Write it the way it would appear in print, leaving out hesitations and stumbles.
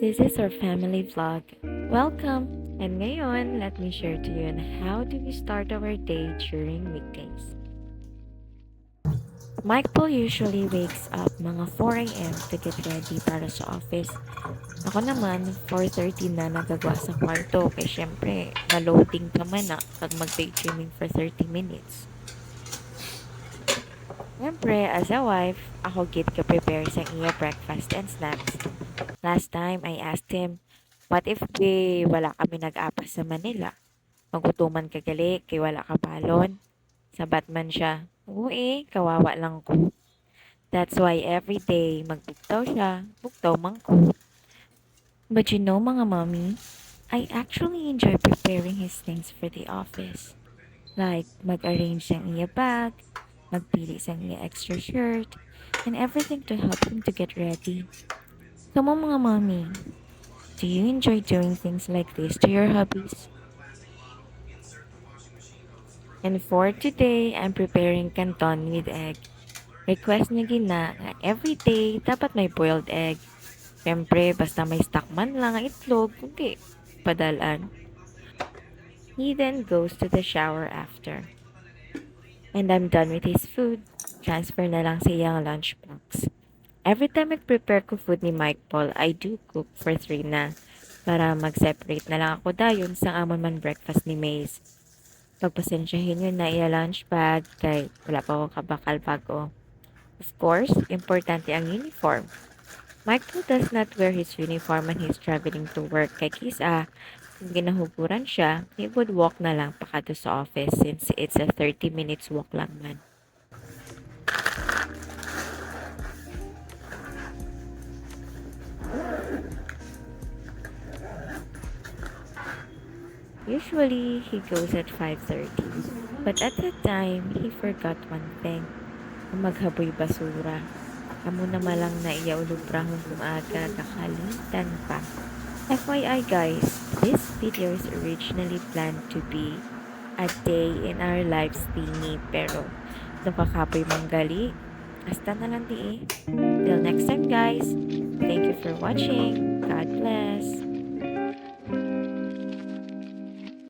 This is our family vlog. Welcome! And ngayon, let me share to you on how do we start our day during weekdays. Michael usually wakes up mga 4 a.m. to get ready para sa office. Ako naman, 4:30 na nagagawa sa kwarto kaya syempre, na-loading pa man na pag mag-daydreaming for 30 minutes. Syempre, as a wife, ako gid ka prepare sa iya breakfast and snacks. Last time, I asked him, what if wala kami nag-apas sa Manila? Magutuman ka gali, kay wala ka balon. Sabat man siya, oo kawawa lang ko. That's why every day, magbugtaw siya, bugtaw man ko. But you know mga mommy, I actually enjoy preparing his things for the office. Like, mag-arrange ng iya bag, magpili sa iya extra shirt, and everything to help him to get ready. Come on mga mommy, do you enjoy doing things like this to your hobbies? And for today, I'm preparing canton with egg. Request niya gina nga everyday dapat may boiled egg. Siyempre, basta may stock man lang ang itlog, kundi padalan. He then goes to the shower after. And I'm done with his food. Transfer na lang sa iyang lunchbox. Every time I-prepare ko food ni Mike Paul, I do cook for 3 na. Para mag-separate na lang ako dayon sa amon man breakfast ni Maze. Pagpasensyahin yun na iya lunch bag kay wala pa ako kabakal bago. Of course, importante ang uniform. Michael does not wear his uniform when he's traveling to work kay kisa kung ginahuguran siya, he would walk na lang pakado sa office since it's a 30 minutes walk lang man. Usually, he goes at 5:30. But at that time, he forgot one thing. Maghaboy basura. Amo na malang na iya ulubrahon kung aga kakalitan pa. FYI guys, this video is originally planned to be a day in our lives thingy pero napakapoy manggali. Hasta na lang di eh. Till next time guys, thank you for watching. God bless.